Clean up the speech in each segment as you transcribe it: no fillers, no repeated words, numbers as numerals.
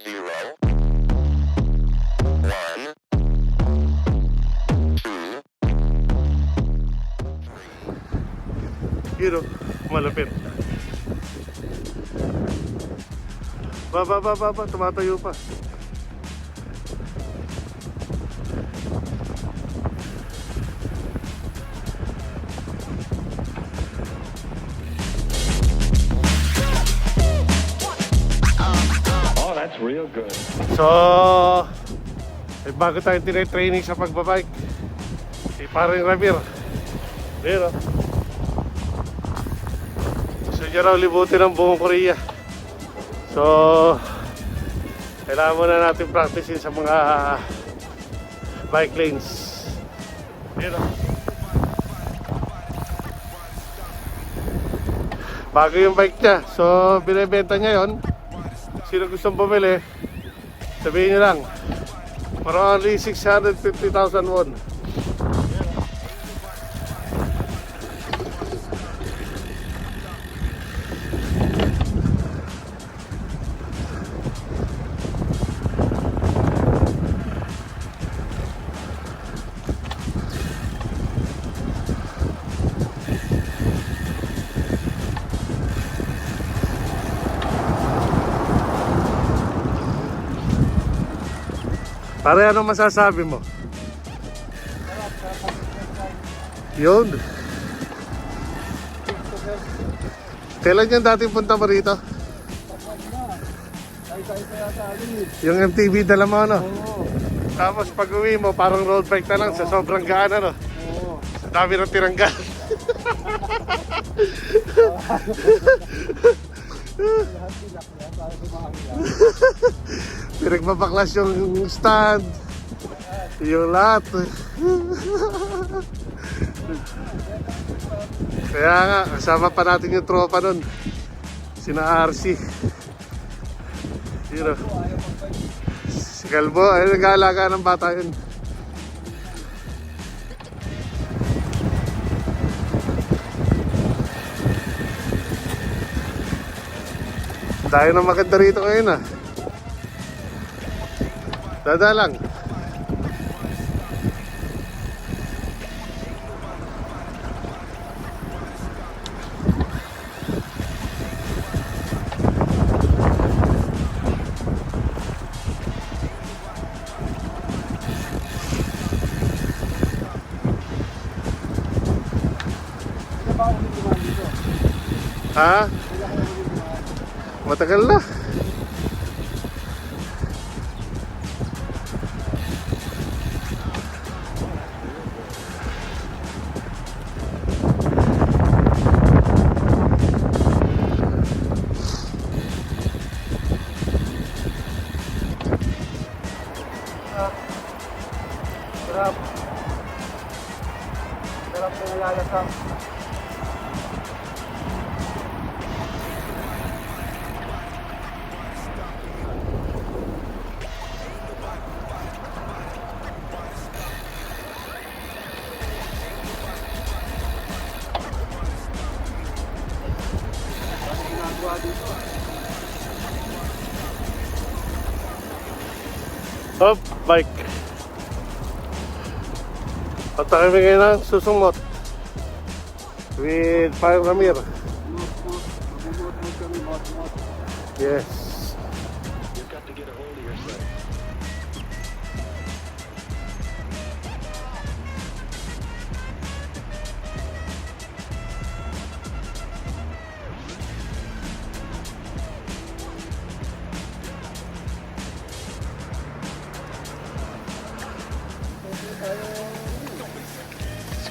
0, 1, 2. Yun o, malapit. Ba, tumatayo pa. Oh, that's real good. So, may bago tayong tinitraining sa pagbabike. Si paring Ramir. Ayun o. Gusto niya raw libutin ang buong Korea. So, kailangan muna natin practicein sa mga bike lanes. Ayun o. Bago yung bike niya. So, binibenta niya yon. Sino gustong bumili, sabihin niyo lang. For only 650,000 won. Pare, anong masasabi mo? Yun. Kailan yan dating punta mo rito? Yung MTV dala mo, ano? Tapos pag uwi mo, parang road bike na lang sa sobrang gaan, ano? Sa dami ng tiranggal. Pinagbabaklas yung stand, yung lahat. Kaya nga, kasama pa natin yung tropa nun, sina RC. Yun o. Si Kalbo, ay nag-aalaga ng bata yun. Tayo na maganda rito ngayon ah. Dada lang. Ha? Matagal na. Sarap na nalalasap. Hop, bike. Punta kami ngayon ng Susungmot with Paring Ramir. Yes. You've got to get a hold of yourself.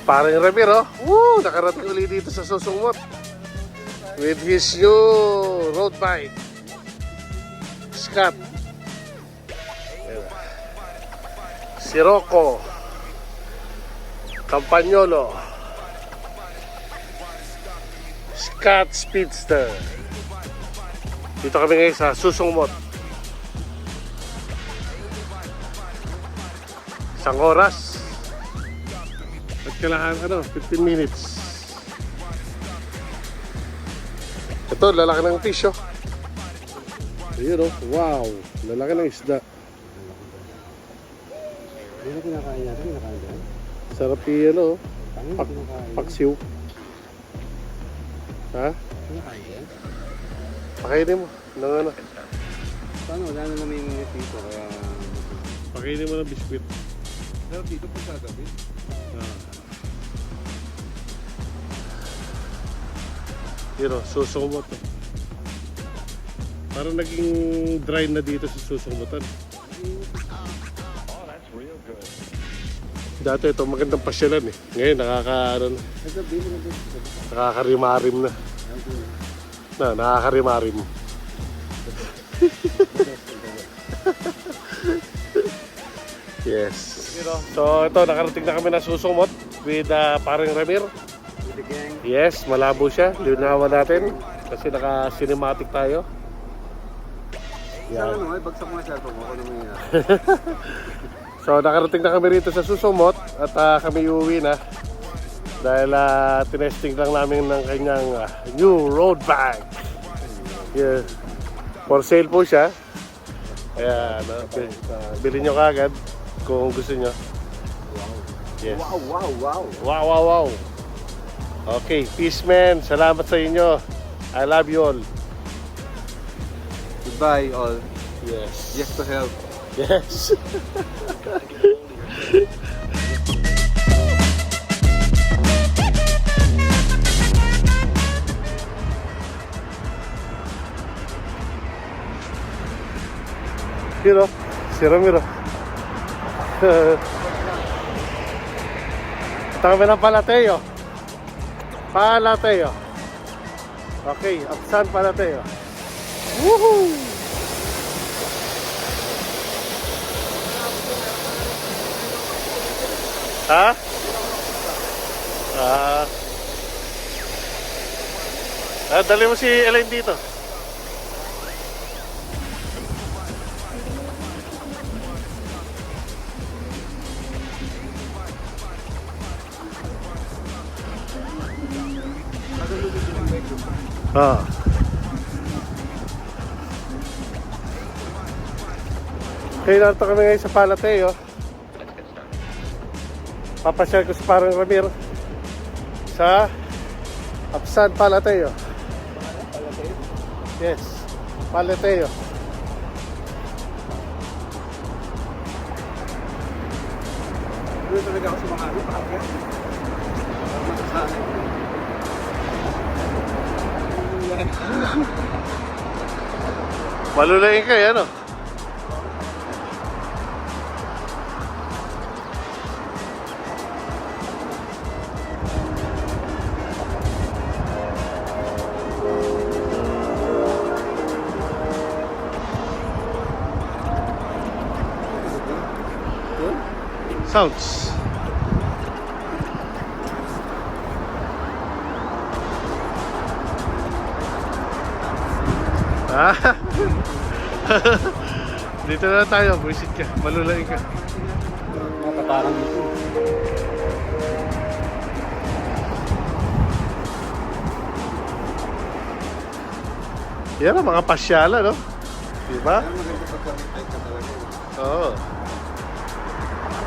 Paring Ramir, oh. Woo! Nakarating ulit dito sa Susungmot with his new road bike, Scott. Sirocco Campagnolo Scott Speedster. Dito kami ngayon sa Susungmot. Isang oras at kailangan 15 minutes. Ito, lalaki ng fish, oh. Ayun oh, wow. Lalaki ng isda. Hindi na kinakain natin, kinakain dyan. Sarap yan oh. Tangin, Pak- kinakain. Paksiw. Ha? Kinakain dyan. Pakainin mo. Nang ano? Paano, wala na naman yung minute dito, kaya... Pakainin mo ng biskwit. Pero dito po sa gabi. Yun o, susumot. Parang naging dry na dito sa susumotan. Oh, that's real good. Dati ito magandang pasyalan eh. Ngayon Sa gabi, nakakarimarim na. Nakakarimarim. Yes. So ito, nakarating na kami na susumot with parang Ramir. With the gang. Yes, malabo siya. Linawan natin kasi naka-cinematic tayo. Sana mo, bagsak mo ang cellphone mo, ako naman yun. So nakarating na kami rito sa Susumot at kami uuwi na dahil tinesting lang namin ng kanyang new road bag. Yeah. For sale po siya. Kaya bilhin nyo kagad kung gusto nyo. Yes. Wow, wow, wow. Wow, wow, wow. Okay, peace man. Salamat sa inyo. I love you all. Goodbye, all. Yes. Yes to help. Yes. Yun o, si Ramiro. Ito kami ng Palateo. Palateo. Okay, Aksan Palateo. Woohoo! Ha? Dali mo si Elaine dito. Ah. Okay, narito kami ngayon sa Palateo. Papasyal ko sa parang Ramir sa Aksan Palateo. Yes, Palateo. Doon talaga ako sa mga ano, pakakya. Malulayin ka yan, no? Sounds. Ah. Dito na tayo, buisit ka, malulain ka. Mga katarang dito. Yan ang mga pasyala, no? Diba? Kaya maganda pagka-type ka talaga. Oo.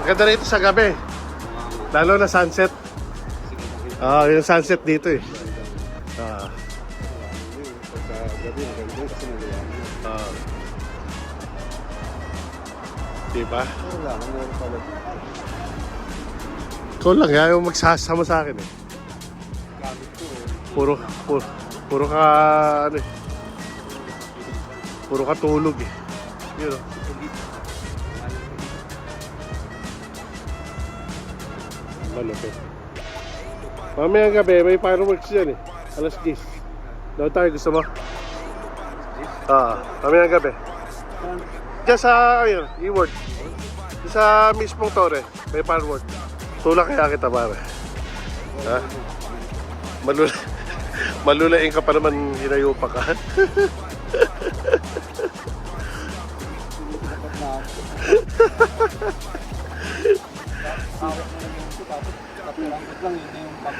Maganda rito sa gabi. Lalo na sunset. Yung sunset dito eh. Pagka gabi, maganda kasi naliwanag. Diba? Wala, meron pala. Ikaw lang, ayaw magsasama sa akin eh. Gamit ko. Puro ka, ano eh. Puro ka tulog eh. Yun oh. Malupit. Mamayang gabi, may fireworks dyan eh. Alas 10. Daw tayo, gusto mo? Mamayang gabi. Diyan sa, ayun, E-word. Diyan sa mismong tore, may fireworks. Tulak kaya kita pare. Ha? Malulain ka pa naman, hinayo pa ka. Awak na lang yung ito, tapos kapirangkot lang, yun na yung pag...